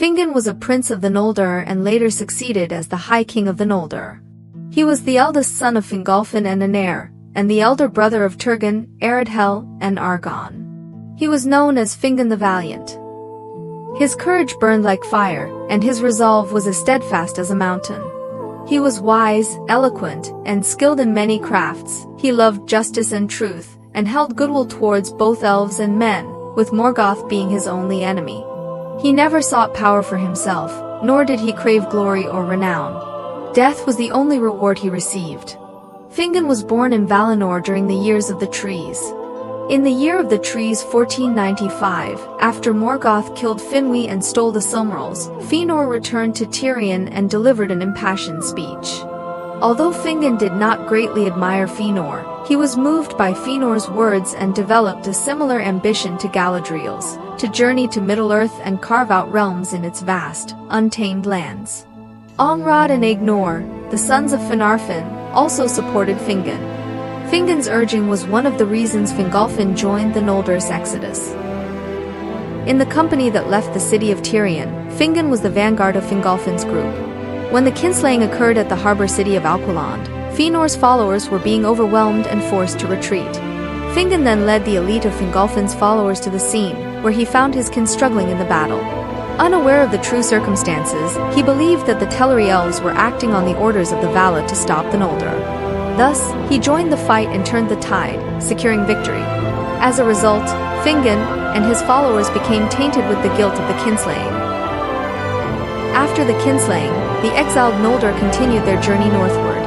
Fingon was a prince of the Noldor and later succeeded as the High King of the Noldor. He was the eldest son of Fingolfin and Aenir, and the elder brother of Turgon, Eredhel, and Argon. He was known as Fingon the Valiant. His courage burned like fire, and his resolve was as steadfast as a mountain. He was wise, eloquent, and skilled in many crafts. He loved justice and truth, and held goodwill towards both elves and men, with Morgoth being his only enemy. He never sought power for himself, nor did he crave glory or renown. Death was the only reward he received. Fingon was born in Valinor during the Years of the Trees. In the Year of the Trees 1495, after Morgoth killed Finwë and stole the Silmarils, Fëanor returned to Tirion and delivered an impassioned speech. Although Fingon did not greatly admire Fëanor, he was moved by Fëanor's words and developed a similar ambition to Galadriel's, to journey to Middle-earth and carve out realms in its vast, untamed lands. Onrad and Egnor, the sons of Finarfin, also supported Fingon. Fingon's urging was one of the reasons Fingolfin joined the Noldor's exodus. In the company that left the city of Tirion, Fingon was the vanguard of Fingolfin's group. When the kinslaying occurred at the harbor city of Alqualand, Fëanor's followers were being overwhelmed and forced to retreat. Fingon then led the elite of Fingolfin's followers to the scene, where he found his kin struggling in the battle. Unaware of the true circumstances, he believed that the Teleri elves were acting on the orders of the Vala to stop the Noldor. Thus, he joined the fight and turned the tide, securing victory. As a result, Fingon and his followers became tainted with the guilt of the kinslaying. After the kinslaying, the exiled Noldor continued their journey northward.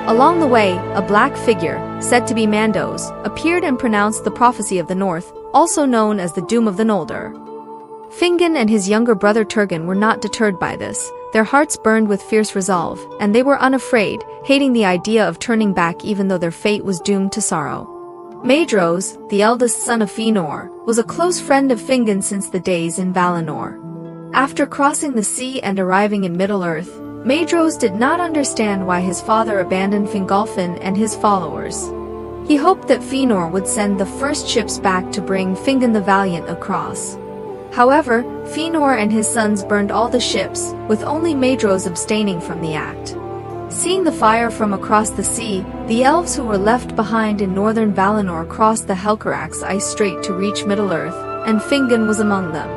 Along the way, a black figure, said to be Mandos, appeared and pronounced the prophecy of the North, also known as the Doom of the Noldor. Fingon and his younger brother Turgon were not deterred by this. Their hearts burned with fierce resolve, and they were unafraid, hating the idea of turning back even though their fate was doomed to sorrow. Maedhros, the eldest son of Fëanor, was a close friend of Fingon since the days in Valinor. After crossing the sea and arriving in Middle-earth, Maedhros did not understand why his father abandoned Fingolfin and his followers. He hoped that Fëanor would send the first ships back to bring Fingon the Valiant across. However, Fëanor and his sons burned all the ships, with only Maedhros abstaining from the act. Seeing the fire from across the sea, the elves who were left behind in northern Valinor crossed the Helcarax ice strait to reach Middle-earth, and Fingon was among them.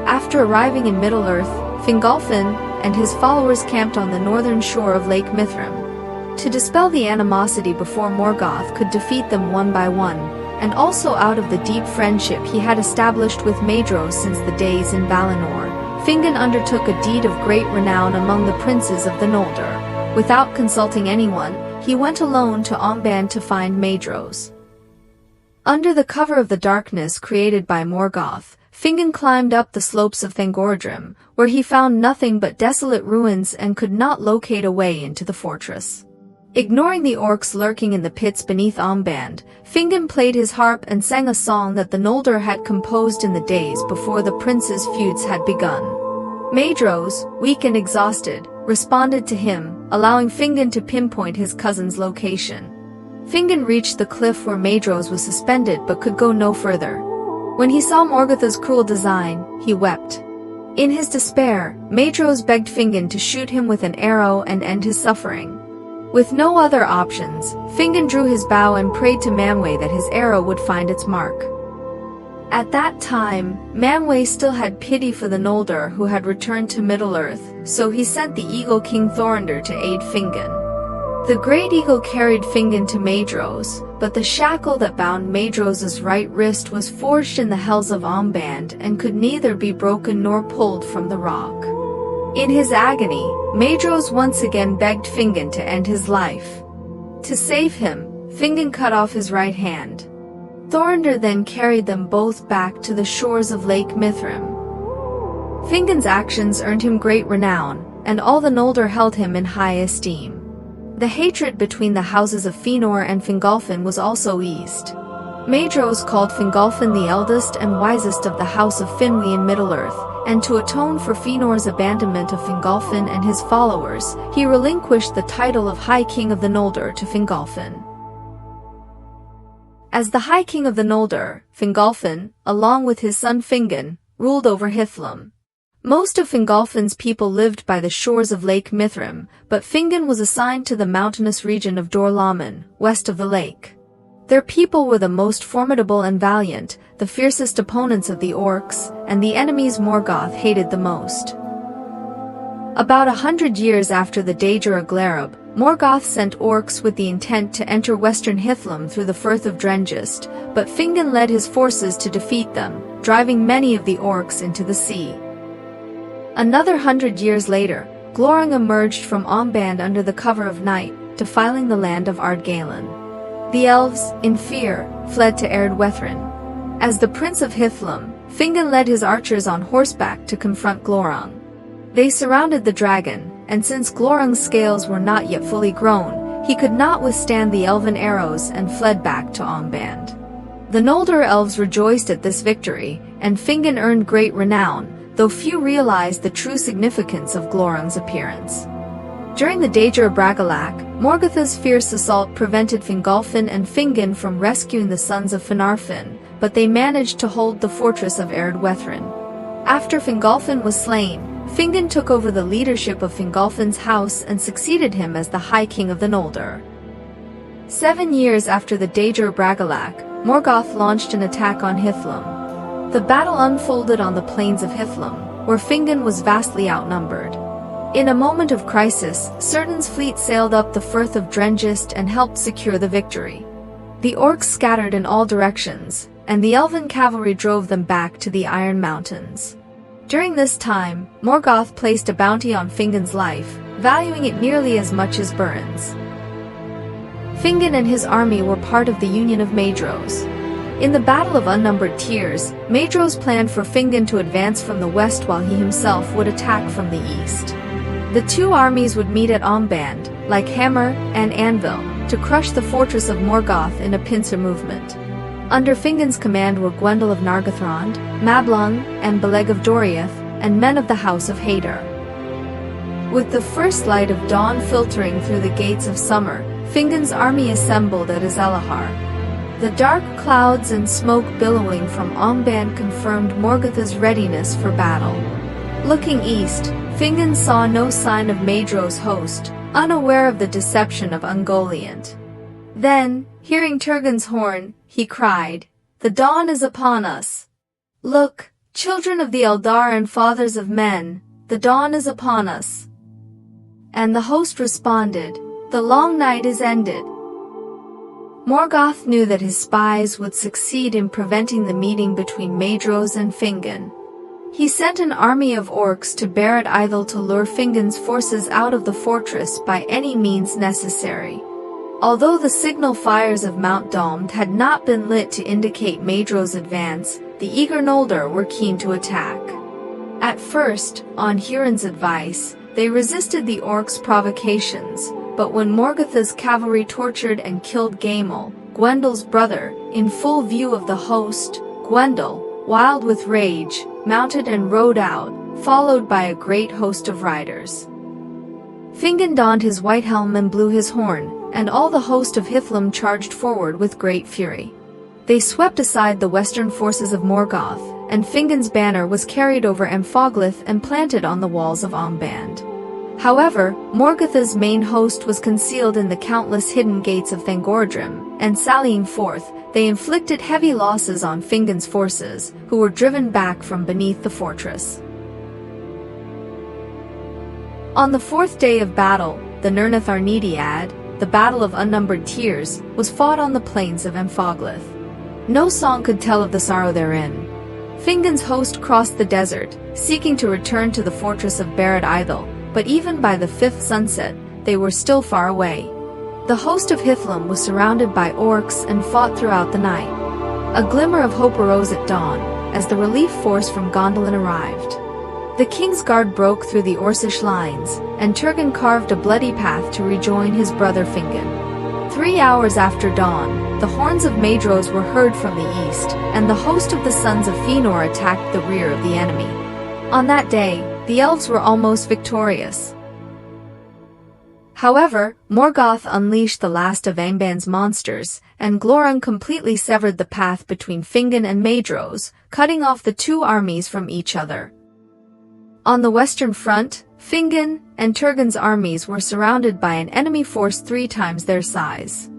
After arriving in Middle-earth, Fingolfin and his followers camped on the northern shore of Lake Mithrim. To dispel the animosity before Morgoth could defeat them one by one, and also out of the deep friendship he had established with Maedhros since the days in Valinor, Fingon undertook a deed of great renown among the princes of the Noldor. Without consulting anyone, he went alone to Omband to find Maedhros. Under the cover of the darkness created by Morgoth, Fingon climbed up the slopes of Thangordrim, where he found nothing but desolate ruins and could not locate a way into the fortress. Ignoring the orcs lurking in the pits beneath Omband, Fingon played his harp and sang a song that the Noldor had composed in the days before the princes' feuds had begun. Maedhros, weak and exhausted, responded to him, allowing Fingon to pinpoint his cousin's location. Fingon reached the cliff where Maedhros was suspended but could go no further. When he saw Morgotha's cruel design, he wept. In his despair, Maedhros begged Fingon to shoot him with an arrow and end his suffering. With no other options, Fingon drew his bow and prayed to Manwë that his arrow would find its mark. At that time, Manwë still had pity for the Noldor who had returned to Middle-earth, so he sent the eagle King Thorondor to aid Fingon. The great eagle carried Fingon to Maedhros, but the shackle that bound Maedhros' right wrist was forged in the hells of Omband and could neither be broken nor pulled from the rock. In his agony, Maedhros once again begged Fingon to end his life. To save him, Fingon cut off his right hand. Thorondor then carried them both back to the shores of Lake Mithrim. Fingon's actions earned him great renown, and all the Noldor held him in high esteem. The hatred between the houses of Fëanor and Fingolfin was also eased. Maedhros called Fingolfin the eldest and wisest of the house of Finwë in Middle-earth, and to atone for Fëanor's abandonment of Fingolfin and his followers, he relinquished the title of High King of the Noldor to Fingolfin. As the High King of the Noldor, Fingolfin, along with his son Fingon, ruled over Hithlum. Most of Fingolfin's people lived by the shores of Lake Mithrim, but Fingon was assigned to the mountainous region of Dor-Laman, west of the lake. Their people were the most formidable and valiant, the fiercest opponents of the orcs, and the enemies Morgoth hated the most. About 100 years after the Dager of Glarib, Morgoth sent orcs with the intent to enter western Hithlum through the Firth of Drengist, but Fingon led his forces to defeat them, driving many of the orcs into the sea. Another 100 years later, Glorung emerged from Omband under the cover of night, defiling the land of Ardgalen. The elves, in fear, fled to Erdwethrin. As the Prince of Hithlum, Fingon led his archers on horseback to confront Glorung. They surrounded the dragon, and since Glorung's scales were not yet fully grown, he could not withstand the elven arrows and fled back to Omband. The Noldor elves rejoiced at this victory, and Fingon earned great renown, though few realized the true significance of Glorung's appearance. During the Dager of Bragalak, Morgoth's fierce assault prevented Fingolfin and Fingon from rescuing the sons of Finarfin, but they managed to hold the fortress of Erdwethrin. After Fingolfin was slain, Fingon took over the leadership of Fingolfin's house and succeeded him as the High King of the Noldor. 7 years after the Dager of Bragalak, Morgoth launched an attack on Hithlum. The battle unfolded on the plains of Hithlum, where Fingon was vastly outnumbered. In a moment of crisis, Surtun's fleet sailed up the Firth of Drengist and helped secure the victory. The orcs scattered in all directions, and the elven cavalry drove them back to the Iron Mountains. During this time, Morgoth placed a bounty on Fingon's life, valuing it nearly as much as Burin's. Fingon and his army were part of the Union of Maedhros. In the Battle of Unnumbered Tears, Maedhros planned for Fingon to advance from the west while he himself would attack from the east. The two armies would meet at Omband, like hammer and anvil, to crush the fortress of Morgoth in a pincer movement. Under Fingon's command were Gwendol of Nargothrond, Mablung, and Beleg of Doriath, and men of the House of Hadar. With the first light of dawn filtering through the gates of summer, Fingon's army assembled at Azelahar. The dark clouds and smoke billowing from Omband confirmed Morgoth's readiness for battle. Looking east, Fingon saw no sign of Maedhros' host, unaware of the deception of Ungoliant. Then, hearing Turgon's horn, he cried, "The dawn is upon us! Look, children of the Eldar and fathers of men, the dawn is upon us!" And the host responded, "The long night is ended." Morgoth knew that his spies would succeed in preventing the meeting between Maedhros and Fingon. He sent an army of orcs to Barad Idle to lure Fingon's forces out of the fortress by any means necessary. Although the signal fires of Mount Domd had not been lit to indicate Maedhros' advance, the eager Noldor were keen to attack. At first, on Huron's advice, they resisted the orcs' provocations, but when Morgoth's cavalry tortured and killed Gaemul, Gwendol's brother, in full view of the host, Gwendol, wild with rage, mounted and rode out, followed by a great host of riders. Fingon donned his white helm and blew his horn, and all the host of Hithlum charged forward with great fury. They swept aside the western forces of Morgoth, and Fingon's banner was carried over Amphoglith and planted on the walls of Omband. However, Morgoth's main host was concealed in the countless hidden gates of Thangordrim, and sallying forth, they inflicted heavy losses on Fingon's forces, who were driven back from beneath the fortress. On the fourth day of battle, the Nirnath Arnediad, the Battle of Unnumbered Tears, was fought on the plains of Amphoglith. No song could tell of the sorrow therein. Fingon's host crossed the desert, seeking to return to the fortress of Barad Idle, but even by the fifth sunset, they were still far away. The host of Hithlum was surrounded by orcs and fought throughout the night. A glimmer of hope arose at dawn, as the relief force from Gondolin arrived. The king's guard broke through the Orcish lines, and Turgon carved a bloody path to rejoin his brother Fingon. 3 hours after dawn, the horns of Maedhros were heard from the east, and the host of the sons of Fëanor attacked the rear of the enemy. On that day, the elves were almost victorious. However, Morgoth unleashed the last of Angband's monsters, and Glorung completely severed the path between Fingon and Maedhros, cutting off the two armies from each other. On the western front, Fingon and Turgon's armies were surrounded by an enemy force 3 times their size.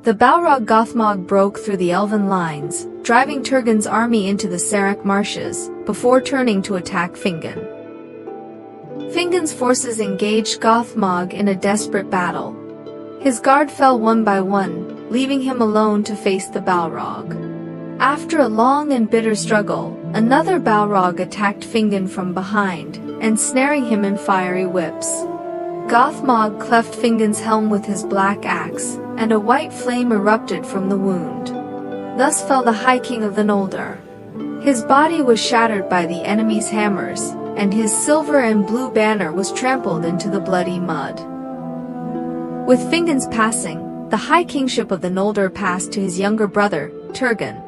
The Balrog Gothmog broke through the elven lines, driving Turgon's army into the Sarak marshes, before turning to attack Fingon. Fingon's forces engaged Gothmog in a desperate battle. His guard fell one by one, leaving him alone to face the Balrog. After a long and bitter struggle, another Balrog attacked Fingon from behind, ensnaring him in fiery whips. Gothmog cleft Fingon's helm with his black axe, and a white flame erupted from the wound. Thus fell the High King of the Noldor. His body was shattered by the enemy's hammers, and his silver and blue banner was trampled into the bloody mud. With Fingon's passing, the High Kingship of the Noldor passed to his younger brother, Turgon.